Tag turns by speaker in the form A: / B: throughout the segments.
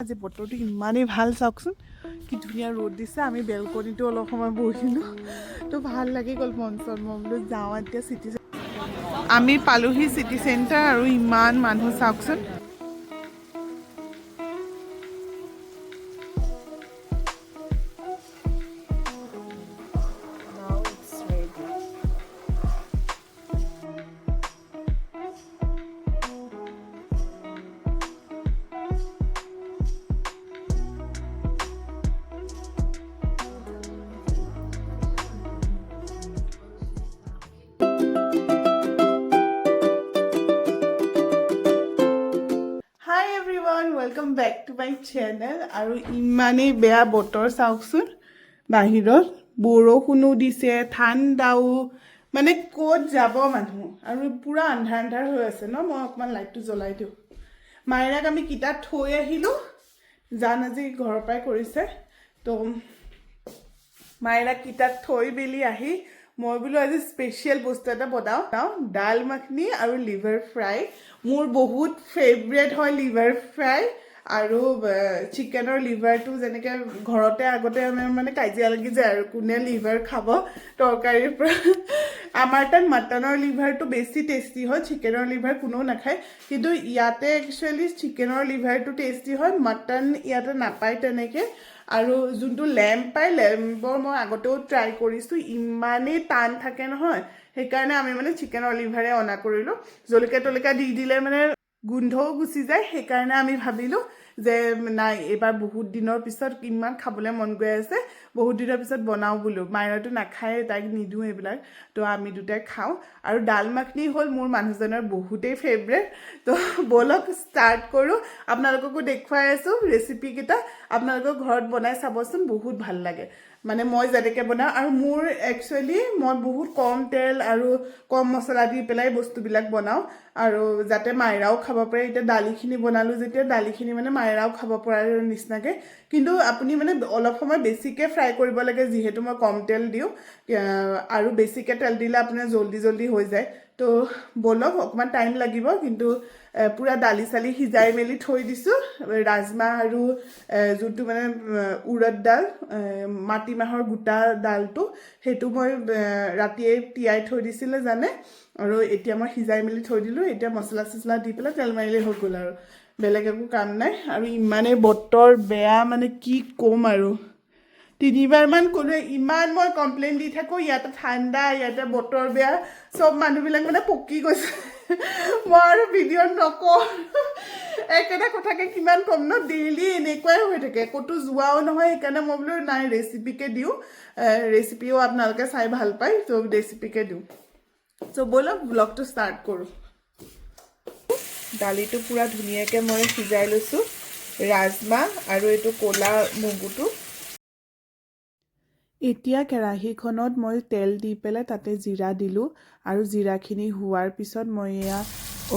A: আজি বতৰটো ইমানেই ভাল চাওকচোন কি ধুনীয়া ৰ'দ দিছে আমি বেলকনিটো অলপ সময় বহিলোঁ তো ভাল লাগি গ'ল মন চন মই বোলো যাওঁ এতিয়া চিটি আমি পালোহি চিটি চেণ্টাৰ আৰু ইমান মানুহ চাওকচোন welcome back to my channel और इमाने बेया बतर चावकचोन बाहिरत बरषुणो दिसे ठांडाओ माने कत जाब मानुह और पूरा आंधार आंधार हो आछे न मैं अकमान लाइटटो जलाई दिওঁ मायराक आमी किता थৈ आहिलो जान আজি घर पाय करिছে तो मायराक किता थৈ बेली आही मैं बोलो आज स्पेशल बस्तु एटा बनाओ दाल मखनी और लिवर फ्राई मोर बहुत फेवरेट है लिवर फ्राई और चिकेनर लिवरटो जेनेके घरते आगते माने काजिया लागि जाय और कोने लिवर खाब तरकारीर पर आमार तान मटनर लिवरटो बेसी टेस्टी है चिकेनर लिवर कोनो नाखाय किन्तु इयाते एक्चुअली चिकेनर लिवरटो टेस्टी है मटन इयाते नापाय तेनेके और जो लैम्प पाय लैम्पर मैं आगतेও ट्राई करिছো इमानेই टान থাকে নহয় সেইকাৰণে আমি মানে চিকেনৰ লিভাৰে অনা কৰিলো জলকীয়া তলকা দি দিলে মানে গোন্ধও গুচি যায় সেইকাৰণে আমি ভাবিলো যে নাই এবাৰ বহুত দিনৰ পিছত কিমান খাবলৈ মন গৈ আছে বহুত দিনৰ পিছত বনাও বুলো মাইনাটো নাখায় তাইক নিদু এইবিলাক তো আমি দুটাই খাও আৰু দাল মাখনি হল মোৰ মানুহজনৰ বহুতেই ফেভৰেট তো বলক স্টাৰ্ট কৰো আপোনালোককো দেখুৱাই আছো ৰেচিপি কিটা আপোনালোকৰ ঘৰত বনাই চাবচোন বহুত ভাল লাগে মানে মই যেনেকৈ বনাওঁ আৰু মোৰ একচুৱেলি মই বহুত কম তেল আৰু কম মছলা দি পেলাই বস্তুবিলাক বনাওঁ আৰু যাতে মাইৰাও খাব পাৰে এতিয়া দালিখিনি বনালোঁ যেতিয়া দালিখিনি মানে মাইৰাও খাব পৰাৰ নিচিনাকৈ কিন্তু আপুনি মানে অলপ সময় বেছিকৈ ফ্ৰাই কৰিব লাগে যিহেতু মই কম তেল দিওঁ আৰু বেছিকৈ তেল দিলে আপোনাৰ জল্দি জল্দি হৈ যায় তো বলক অকমান টাইম লাগিব কিন্তু পুরা দালি সালি সিজাই মেলি থৈ দিছো ৰাজমা আৰু যোনটো মানে উৰদ ডাল মাটি মাহৰ গোটা ডালটো হেতু মই ৰাতিয়ে তিয়াই থৈ দিছিলে জানে আৰু এতিয়া মই সিজাই মেলি থৈ দিলো এতিয়া মছলা সছলা দি পেলাই তেল মাৰিলে হৈ গ'ল আৰু বেলেগ একো কাম নাই আৰু ইমানে বতৰ বেয়া মানে কি কম আৰু তিনিবাৰমান ক'লো ইমান মই কমপ্লেইন দি থাকো ইয়াতে ঠাণ্ডা ইয়াতে বতৰ বেয়া সব মানুহবিলাক মানে পকি গৈছে মই আৰু ভিডিঅ' নকওঁ একেটা কথাকে কিমান কম ন ডেইলি এনেকুৱাই হৈ থাকে ক'তো যোৱাও নহয় সেইকাৰণে মই বোলো নাই ৰেচিপিকে দিওঁ ৰেচিপিও আপোনালোকে চাই ভাল পায় তো ৰেচিপিকে দিওঁ তো ব'লক ব্লগটো ষ্টাৰ্ট কৰোঁ দালিটো পুৰা ধুনীয়াকৈ মই সিজাই লৈছোঁ ৰাজমা আৰু এইটো ক'লা মগুটো এতিয়া কেৰাহীখনত মই তেল দি পেলাই তাতে জিৰা দিলোঁ আৰু জিৰাখিনি হোৱাৰ পিছত মই এয়া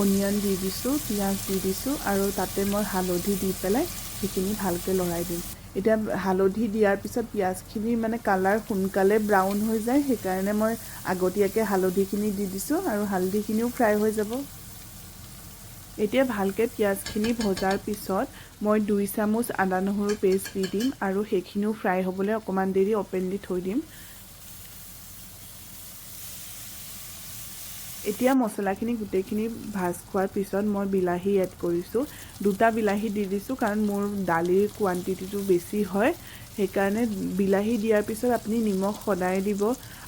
A: অনিয়ন দি দিছোঁ পিঁয়াজ দি দিছোঁ আৰু তাতে মই হালধি দি পেলাই সেইখিনি ভালকৈ লৰাই দিম এতিয়া হালধি দিয়াৰ পিছত পিঁয়াজখিনি মানে কালাৰ সোনকালে ব্ৰাউন হৈ যায় সেইকাৰণে মই আগতীয়াকৈ হালধিখিনি দি দিছোঁ আৰু হালধিখিনিও ফ্ৰাই হৈ যাব এতিয়া ভালকৈ পিঁয়াজখিনি ভজাৰ পিছত মই 2 চামুচ আদা নহৰু পেষ্ট দি দিম আৰু সেইখিনিও ফ্ৰাই হ'বলৈ অকমান দেৰি ওপেন দি থৈ দিম এতিয়া মছলাখিনি গোটেইখিনি ভাজ খোৱাৰ পিছত মই বিলাহী এড কৰিছোঁ দুটা বিলাহী দি দিছোঁ কাৰণ মোৰ দালিৰ কোৱান্টিটিটো বেছি হয় সেইকাৰণে বিলাহী দিয়াৰ পিছত আপুনি নিমখ সদায় দিব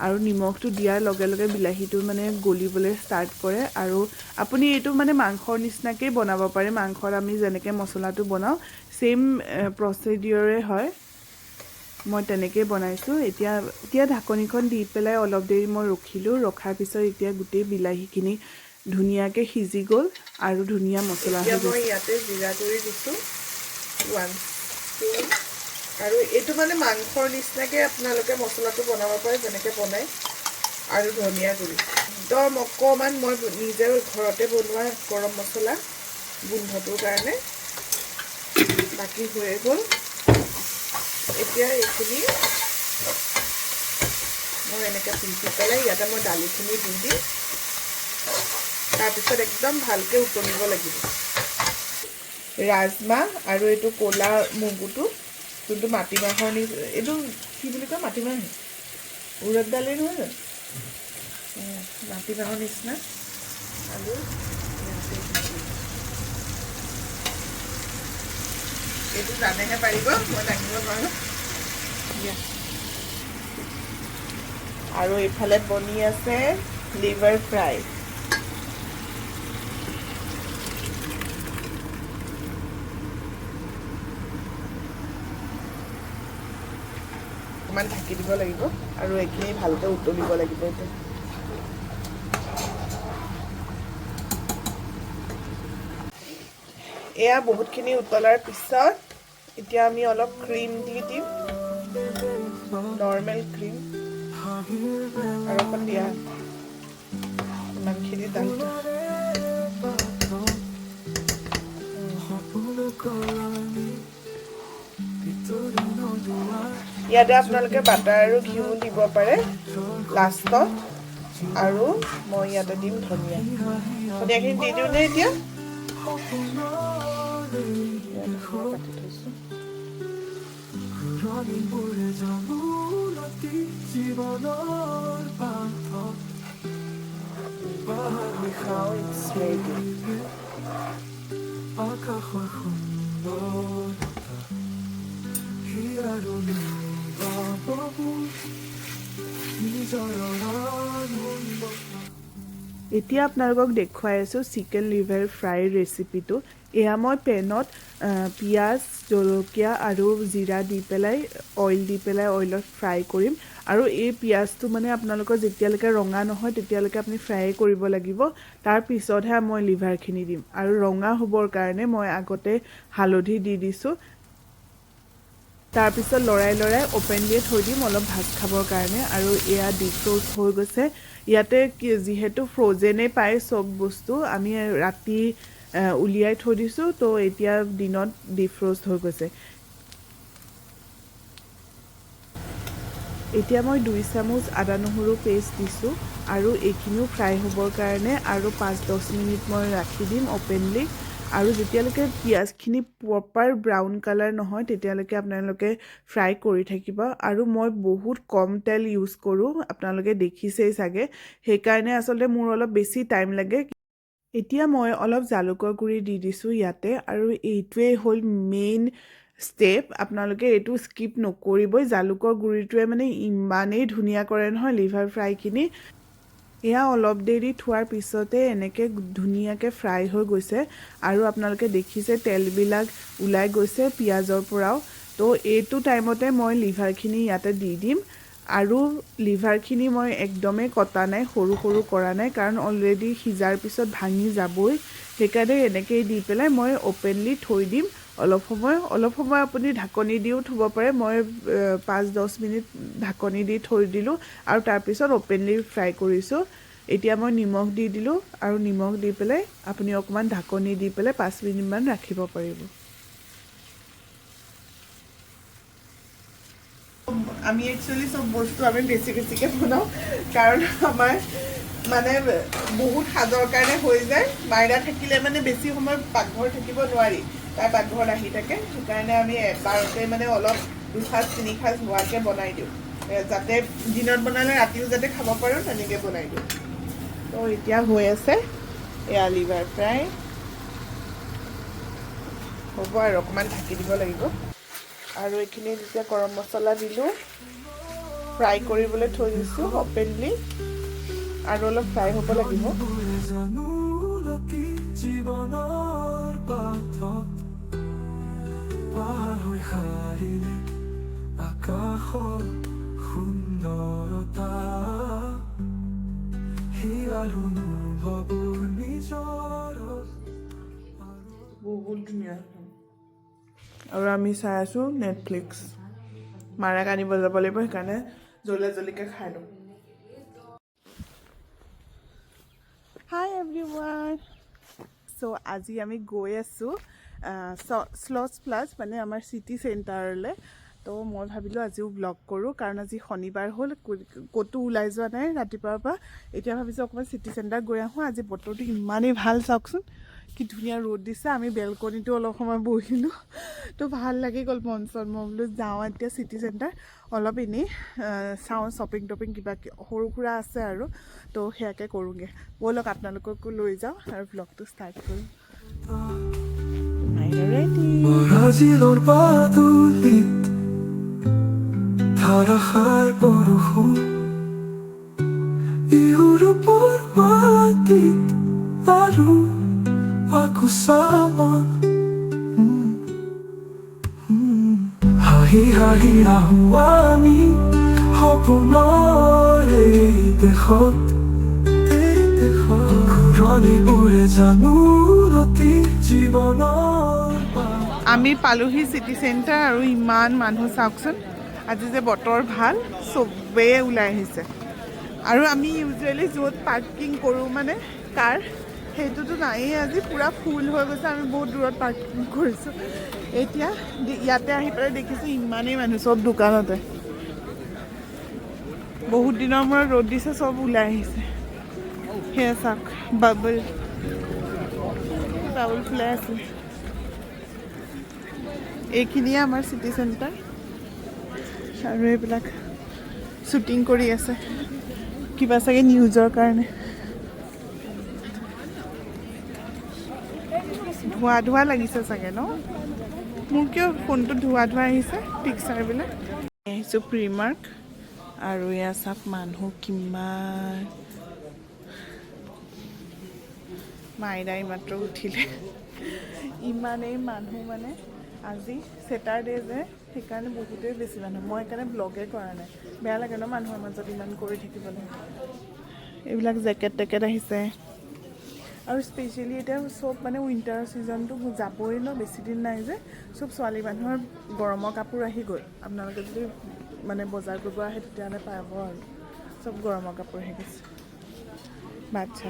A: আৰু নিমখটো দিয়াৰ লগে লগে বিলাহীটো মানে গলিবলৈ ষ্টাৰ্ট কৰে আৰু আপুনি এইটো মানে মাংসৰ নিচিনাকৈ বনাব পাৰে মাংসৰ আমি যেনেকৈ মছলাটো বনাওঁ সেম প্ৰচিডিউৰে হয় মই তেনেকৈ বনাইছোঁ এতিয়া ঢাকনিখন দি পেলাই অলপ দেৰি মই ৰখিলোঁ ৰখাৰ পিছত এতিয়া গোটেই বিলাহীখিনি ধুনীয়াকৈ সিজি গ'ল আৰু ধুনীয়া মছলা হৈ গ'ল মই ইয়াতে জিৰা গুড়ি দিছোঁ 1 স্পুন আৰু এইটো মানে মাংসৰ নিচিনাকৈ আপোনালোকে মছলাটো বনাব পাৰে যেনেকৈ বনায় আৰু ধনিয়া গুড়ি একদম অকণমান মই নিজে ঘৰতে বনোৱা গৰম মছলা গোন্ধটোৰ কাৰণে বাকি হৈ গ'ল এতিয়া এইখিনি মই এনেকৈ পিচি পেলাই ইয়াতে মই দালিখিনি দি দিম তাৰপিছত একদম ভালকৈ উতলিব লাগিব ৰাজমা আৰু এইটো ক'লা মগুটো যোনটো মাটিমাহৰ এইটো কি বুলি কয় মাটিমাহ উৰদ দালি নহয় জানো মাটিমাহৰ নিচিনা আৰু এইটো জানেহে পাৰিব মই দাঙিব নোৱাৰোঁ আৰু এইফালে বনি আছে লিভাৰ ফ্ৰাই অকণমান ঢাকি দিব লাগিব আৰু এইখিনি ভালকৈ উতলিব লাগিব এইটো এয়া বহুতখিনি উতলাৰ পিছত এতিয়া আমি অলপ ক্ৰীম দি দিম নৰ্মেল ক্ৰীম আৰু অকণ দিয়া ইমানখিনি দালটো ইয়াতে আপোনালোকে বাটাৰ আৰু ঘিউ দিব পাৰে লাষ্টত আৰু মই ইয়াতে দিম ধনিয়াখিনি দি দিওঁ নে এতিয়া এতিয়া আপোনালোকক দেখুৱাই আছোঁ চিকেন লিভাৰ ফ্ৰাই ৰেচিপিটো এয়া মই পেনত পিঁয়াজ জলকীয়া আৰু জিৰা দি পেলাই অইলত ফ্ৰাই কৰিম আৰু এই পিঁয়াজটো মানে আপোনালোকৰ যেতিয়ালৈকে ৰঙা নহয় তেতিয়ালৈকে আপুনি ফ্ৰাই কৰিব লাগিব তাৰপিছতহে মই লিভাৰখিনি দিম আৰু ৰঙা হ'বৰ কাৰণে মই আগতে হালধি দি দিছোঁ তাৰপিছত লৰাই অপেনলিয়ে থৈ দিম অলপ ভাজ খাবৰ কাৰণে আৰু এয়া ডিফ্ৰষ্ট হৈ গৈছে ইয়াতে যিহেতু ফ্ৰ'জেনে পায় চব বস্তু আমি ৰাতি উলিয়াই থৈ দিছোঁ তো এতিয়া দিনত ডিফ্ৰষ্ট হৈ গৈছে এতিয়া মই 2 চামুচ আদা নহৰু পেষ্ট দিছোঁ আৰু এইখিনিও ফ্ৰাই হ'বৰ কাৰণে আৰু 5-10 মিনিট মই ৰাখি দিম অপেনলি আৰু যেতিয়ালৈকে পিঁয়াজখিনি প্ৰপাৰ ব্ৰাউন কালাৰ নহয় তেতিয়ালৈকে আপোনালোকে ফ্ৰাই কৰি থাকিব আৰু মই বহুত কম তেল ইউজ কৰোঁ আপোনালোকে দেখিছেই চাগে সেইকাৰণে আচলতে মোৰ অলপ বেছি টাইম লাগে এতিয়া মই অলপ জালুকৰ গুড়ি দি দিছোঁ ইয়াতে আৰু এইটোৱেই হ'ল মেইন ষ্টেপ আপোনালোকে এইটো স্কিপ নকৰিবই জালুকৰ গুড়িটোৱে মানে ইমানেই ধুনীয়া কৰে নহয় লিভাৰ ফ্ৰাইখিনি এয়া অলপ দেৰি থোৱাৰ পিছতে এনেকৈ ধুনীয়াকৈ ফ্ৰাই হৈ গৈছে আৰু আপোনালোকে দেখিছে তেলবিলাক ওলাই গৈছে পিঁয়াজৰ পৰাও তো এইটো টাইমতে মই লিভাৰখিনি ইয়াতে দি দিম আৰু লিভাৰখিনি মই একদমেই কটা নাই সৰু সৰু কৰা নাই কাৰণ অলৰেডি সিজাৰ পিছত ভাঙি যাবই সেইকাৰণে এনেকৈ দি পেলাই মই অপেনলি থৈ দিম অলপ সময় আপুনি ঢাকনি দিও থ'ব পাৰে মই 5-10 মিনিট ঢাকনি দি থৈ দিলোঁ আৰু তাৰপিছত অপেনলি ফ্ৰাই কৰিছোঁ এতিয়া মই নিমখ দি দিলোঁ আৰু নিমখ দি পেলাই আপুনি অকণমান ঢাকনি দি পেলাই 5 মিনিটমান ৰাখিব পাৰিব আমি একচুৱেলি চব বস্তু আমি বেছিকৈ বনাওঁ কাৰণ আমাৰ মানে বহুত সাজৰ কাৰণে হৈ যায় মাইনা থাকিলে মানে বেছি সময় পাকঘৰ থাকিব নোৱাৰি তাই পাকঘৰত আহি থাকে সেইকাৰণে আমি এবাৰতে মানে অলপ 2-3 সাজ হোৱাকৈ বনাই দিওঁ যাতে দিনত বনালে ৰাতিও যাতে খাব পাৰোঁ তেনেকৈ বনাই দিওঁ তো এতিয়া হৈ আছে এয়া লিভাৰ ফ্ৰাই হ'ব আৰু অকণমান ঢাকি দিব লাগিব আৰু এইখিনি যেতিয়া গৰম মছলা দিলোঁ ফ্ৰাই কৰিবলৈ থৈ দিছোঁ অপেনলি আৰু অলপ ফ্ৰাই হ'ব লাগিব বহুত ধুনীয়া আৰু আমি চাই আছোঁ নেটফ্লিক্স মাৰাক আনিব যাব লাগিব সেইকাৰণে জলদিকৈ খাই লওঁ হাই এভৰিৱান চ' আজি আমি গৈ আছোঁ স্লটছ প্লাছ মানে আমাৰ চিটি চেণ্টাৰলৈ তো মই ভাবিলোঁ আজিও ব্লগ কৰোঁ কাৰণ আজি শনিবাৰ হ'ল ক'তো ওলাই যোৱা নাই ৰাতিপুৱাৰ পৰা এতিয়া ভাবিছোঁ অকণমান চিটি চেণ্টাৰ গৈ আহোঁ আজি বতৰটো ইমানেই ভাল চাওকচোন কি ধুনীয়া ৰ'দ দিছে আমি বেলকনিটো অলপ সময় বহিলোঁ তো ভাল লাগি গ'ল মন চন মই বোলো যাওঁ এতিয়া চিটি চেণ্টাৰ অলপ এনেই চাওঁ শ্বপিং টপিং কিবা সৰু সুৰা আছে আৰু তো সেয়াকে কৰোঁগৈ ব'লক আপোনালোককো লৈ যাওঁ আৰু ব্লগটো ষ্টাৰ্ট কৰোঁ
B: Aku sama Hahi ahuami Hopunore dekhot Kurani ure janurati jibanor
A: আমি পালোহি চিটি চেণ্টাৰ আৰু ইমান মানুহ চাওকচোন আজি যে বতৰ ভাল চবেই ওলাই আহিছে আৰু আমি ইউজুৱেলি য'ত পাৰ্কিং কৰোঁ মানে কাৰ সেইটোতো নায়েই আজি পুৰা ফুল হৈ গৈছে আমি বহুত দূৰত পাৰ্কিং কৰিছোঁ এতিয়া ইয়াতে আহি পেলাই দেখিছোঁ ইমানেই মানুহ চব দোকানতে বহুত দিনৰ মূৰত ৰ'দ দিছে চব ওলাই আহিছে সেয়া চাওক বাবল ফুলাই আছে এইখিনিয়ে আমাৰ চিটি চেণ্টাৰ আৰু এইবিলাক শ্বুটিং কৰি আছে কিবা চাগে নিউজৰ কাৰণে ধোঁৱা ধোঁৱা লাগিছে চাগে ন মোৰ কিয় ফোনটো ধোঁৱা ধোঁৱা আহিছে পিকচাৰবিলাক আহিছোঁ প্ৰিমাৰ্ক আৰু এয়া চাওক মানুহ কিমান মাইনাই মাত্ৰ উঠিলে ইমানেই মানুহ মানে আজি ছেটাৰডে যে সেইকাৰণে বহুতেই বেছি মানুহ মই সেইকাৰণে ব্লগে কৰা নাই বেয়া লাগে ন মানুহৰ মাজত ইমান কৰি থাকিবলৈ এইবিলাক জেকেট টেকেট আহিছে আৰু স্পেচিয়েলি এতিয়া চব মানে উইণ্টাৰ ছিজনটো যাবই ন বেছি দিন নাই যে চব ছোৱালী মানুহৰ গৰমৰ কাপোৰ আহি গ'ল আপোনালোকে যদি মানে বজাৰ কৰিব আহে তেতিয়াহ'লে পাব আৰু চব গৰমৰ কাপোৰ আহি গৈছে বাচ্ছা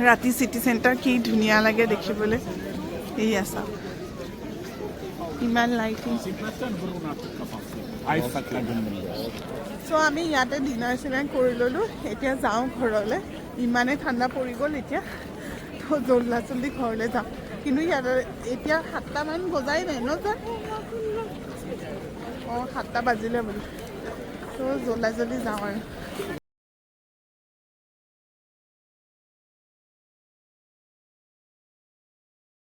A: ৰাতি চিটি চেণ্টাৰ কি ধুনীয়া লাগে দেখিবলৈ এয়া চাওক ইমান লাইটিং চ' আমি ইয়াতে ডিনাৰ চিনাৰ কৰি ল'লোঁ এতিয়া যাওঁ ঘৰলৈ ইমানেই ঠাণ্ডা পৰি গ'ল এতিয়া তো জল্দি ঘৰলৈ যাওঁ কিন্তু ইয়াতে এতিয়া 7টামান বজাই নাই ন তাত অঁ 7টা বাজিলে বুলি তো জল্দি যাওঁ আৰু